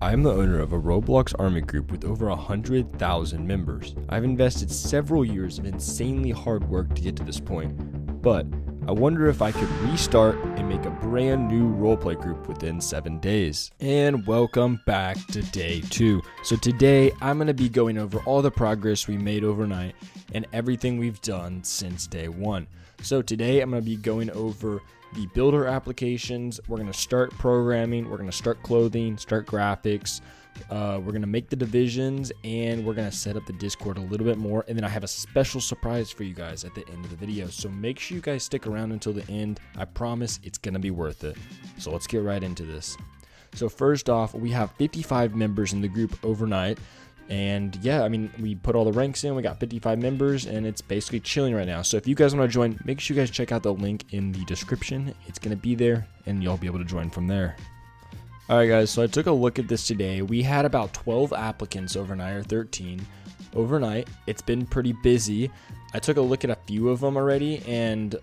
I am the owner of a Roblox army group with over 100,000 members. I've invested several years of insanely hard work to get to this point, but I wonder if I could restart and make a brand new roleplay group within 7 days. And welcome back to day 2. So today I'm going to be going over all the progress we made overnight and everything we've done since day 1. So today I'm going to be going over the builder applications. We're going to start programming, we're going to start clothing, start graphics, we're going to make the divisions, and we're going to set up the Discord a little bit more. And then I have a special surprise for you guys at the end of the video, so make sure you guys stick around until the end. I promise it's going to be worth it. So let's get right into this. So first off, we have 55 members in the group overnight. And yeah, I mean, we put all the ranks in, we got 55 members, and it's basically chilling right now. So if you guys want to join, make sure you guys check out the link in the description. It's going to be there, and you'll be able to join from there. Alright guys, so I took a look at this today. We had about 12 applicants overnight, or 13 overnight. It's been pretty busy. I took a look at a few of them already, and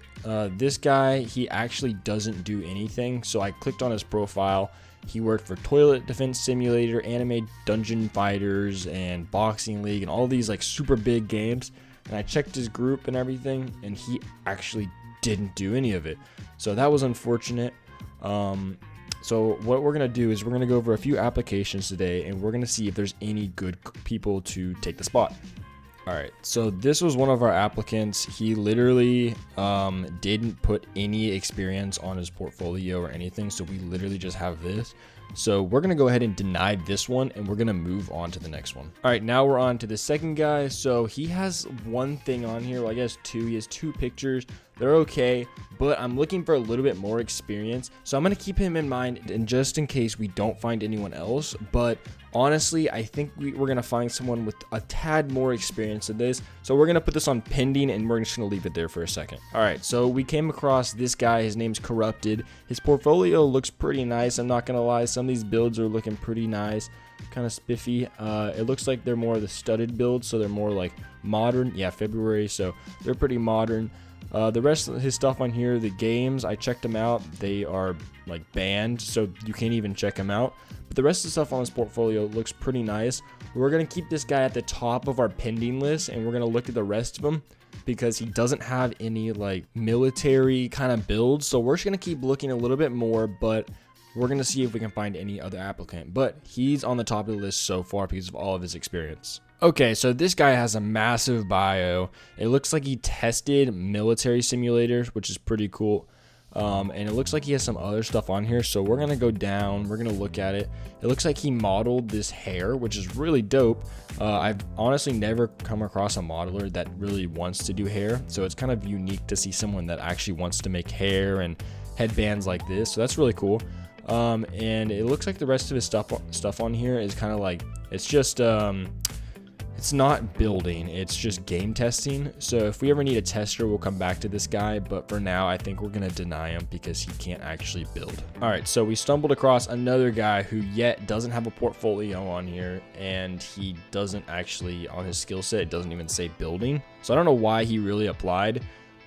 this guy, he actually doesn't do anything. So I clicked on his profile. He worked for Toilet Defense Simulator, Anime Dungeon Fighters, and Boxing League, and all these like super big games. And I checked his group and everything, and he actually didn't do any of it. So that was unfortunate. So what we're going to do is we're going to go over a few applications today, and we're going to see if there's any good people to take the spot. Alright, so this was one of our applicants. He literally didn't put any experience on his portfolio or anything, so we literally just have this. So we're going to go ahead and deny this one, and we're going to move on to the next one. Alright, now we're on to the second guy. So he has one thing on here, well, I guess two. He has 2 pictures. They're okay, but I'm looking for a little bit more experience. So I'm going to keep him in mind, and just in case we don't find anyone else. But honestly, I think we're going to find someone with a tad more experience than this. So we're going to put this on pending, and we're just going to leave it there for a second. All right, so we came across this guy. His name's Corrupted. His portfolio looks pretty nice. I'm not going to lie. Some of these builds are looking pretty nice, kind of spiffy. It looks like they're more of the studded builds, so they're more like modern. Yeah, February, so they're pretty modern. The rest of his stuff on here, the games, I checked them out. They are like banned, so you can't even check them out. But the rest of the stuff on his portfolio looks pretty nice. We're going to keep this guy at the top of our pending list, and we're going to look at the rest of them because he doesn't have any like military kind of builds. So we're just going to keep looking a little bit more, but we're going to see if we can find any other applicant. But he's on the top of the list so far because of all of his experience. Okay, so this guy has a massive bio. It looks like he tested military simulators, which is pretty cool. And it looks like he has some other stuff on here. So we're going to go down. We're going to look at it. It looks like he modeled this hair, which is really dope. I've honestly never come across a modeler that really wants to do hair. So it's kind of unique to see someone that actually wants to make hair and headbands like this. So that's really cool. And it looks like the rest of his stuff on here is kind of like, it's just, it's not building, it's just game testing. So if we ever need a tester, we'll come back to this guy. But for now, I think we're going to deny him because he can't actually build. All right, so we stumbled across another guy who yet doesn't have a portfolio on here. And he doesn't actually, on his skill set, it doesn't even say building. So I don't know why he really applied.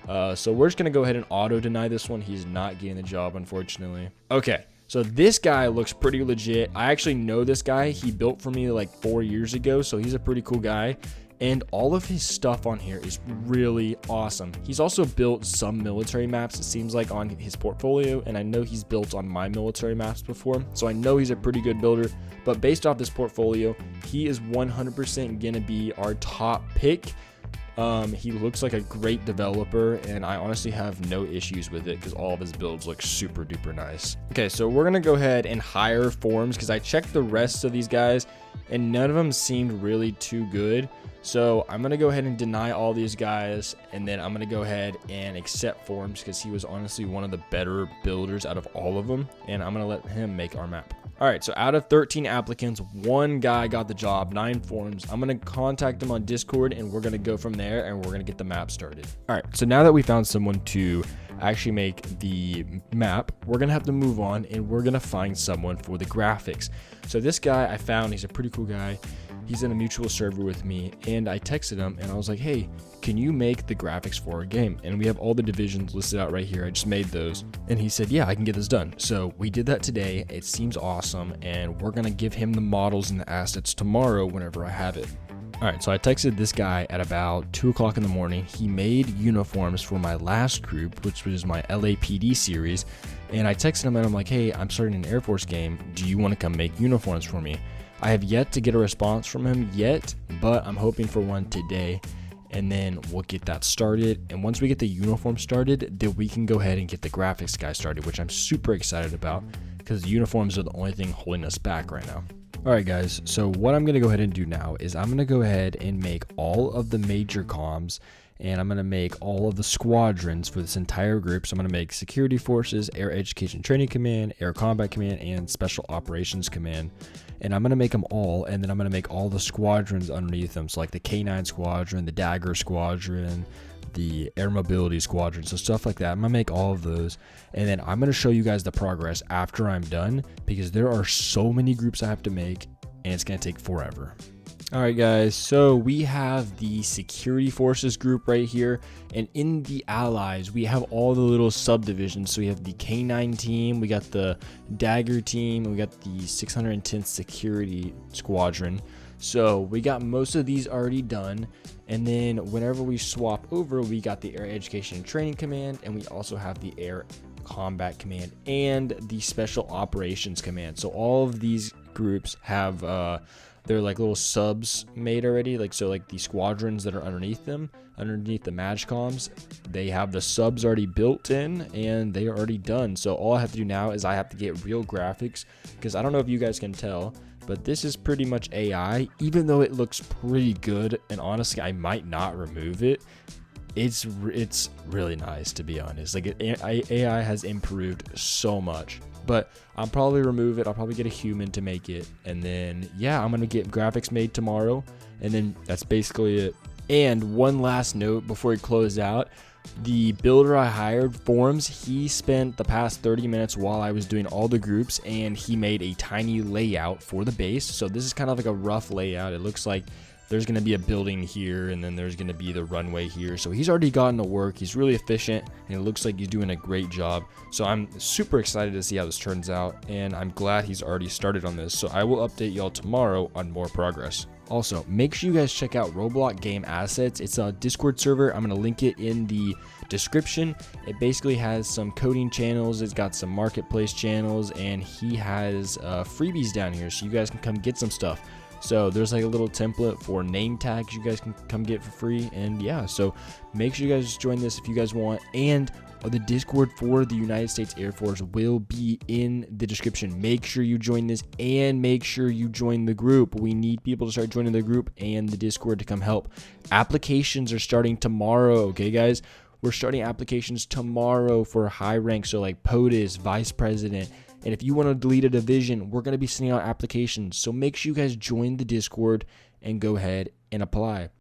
So we're just going to go ahead and auto deny this one. He's not getting the job, unfortunately. Okay. So this guy looks pretty legit. I actually know this guy. He built for me like 4 years ago, so he's a pretty cool guy. And all of his stuff on here is really awesome. He's also built some military maps, it seems like, on his portfolio. And I know he's built on my military maps before, so I know he's a pretty good builder. But based off this portfolio, he is 100% gonna be our top pick. He looks like a great developer, and I honestly have no issues with it because all of his builds look super duper nice. Okay, so we're gonna go ahead and hire forms because I checked the rest of these guys and none of them seemed really too good. So I'm gonna go ahead and deny all these guys, and then I'm gonna go ahead and accept forms because he was honestly one of the better builders out of all of them, and I'm gonna let him make our map. All right, so out of 13 applicants, 1 guy got the job, 9 forms. I'm going to contact him on Discord, and we're going to go from there, and we're going to get the map started. All right, so now that we found someone to actually make the map, we're going to have to move on, and we're going to find someone for the graphics. So this guy I found, he's a pretty cool guy. he's in a mutual server with me, and I texted him and I was like, hey, can you make the graphics for our game? And we have all the divisions listed out right here. I just made those. And he said, yeah, I can get this done. So we did that today. It seems awesome, and we're gonna give him the models and the assets tomorrow whenever I have it. All right, so I texted this guy at about 2 o'clock in the morning. He made uniforms for my last group, which was my LAPD series. And I texted him and I'm like, hey, I'm starting an Air Force game. Do you want to come make uniforms for me? I have yet to get a response from him yet, but I'm hoping for one today. And then we'll get that started. And once we get the uniform started, then we can go ahead and get the graphics guy started, which I'm super excited about because the uniforms are the only thing holding us back right now. All right, guys, so what I'm going to go ahead and do now is I'm going to go ahead and make all of the major comms, and I'm going to make all of the squadrons for this entire group. So I'm going to make Security Forces, Air Education Training Command, Air Combat Command, and Special Operations Command. And I'm going to make them all, and then I'm going to make all the squadrons underneath them. So like the K9 Squadron, the Dagger Squadron, the Air Mobility Squadron, so stuff like that. I'm gonna make all of those, and then I'm gonna show you guys the progress after I'm done, because there are so many groups I have to make and it's gonna take forever. All right, guys, so we have the Security Forces group right here, and in the allies we have all the little subdivisions. So we have the K9 team, we got the Dagger team, and we got the 610th Security Squadron. So we got most of these already done, and then whenever we swap over, we got the Air Education and Training Command, and we also have the Air Combat Command and the Special Operations Command. So all of these groups have they're like little subs made already, like the squadrons that are underneath them, underneath the MAGCOMs, they have the subs already built in and they are already done. So all I have to do now is I have to get real graphics, because I don't know if you guys can tell, but this is pretty much AI. Even though it looks pretty good, and honestly I might not remove it, it's really nice, to be honest. Like AI has improved so much, but I'll probably remove it. I'll probably get a human to make it, and then yeah, I'm gonna get graphics made tomorrow, and then that's basically it. And one last note before we close out, the builder I hired, Forms, he spent the past 30 minutes while I was doing all the groups, and he made a tiny layout for the base. So this is kind of like a rough layout. It looks like there's going to be a building here, and then there's going to be the runway here. So he's already gotten to work. He's really efficient, and it looks like he's doing a great job. So I'm super excited to see how this turns out, and I'm glad he's already started on this. So I will update y'all tomorrow on more progress. Also, make sure you guys check out Roblox Game Assets. It's a Discord server. I'm going to link it in the description. It basically has some coding channels. It's got some marketplace channels, and he has freebies down here, so you guys can come get some stuff. So there's like a little template for name tags you guys can come get for free. And yeah, so make sure you guys join this if you guys want. And the Discord for the United States Air Force will be in the description. Make sure you join this, and make sure you join the group. We need people to start joining the group and the Discord to come help. Applications are starting tomorrow, okay, guys? We're starting applications tomorrow for high rank, so like POTUS, Vice President. And if you want to delete a division, we're going to be sending out applications. So make sure you guys join the Discord and go ahead and apply.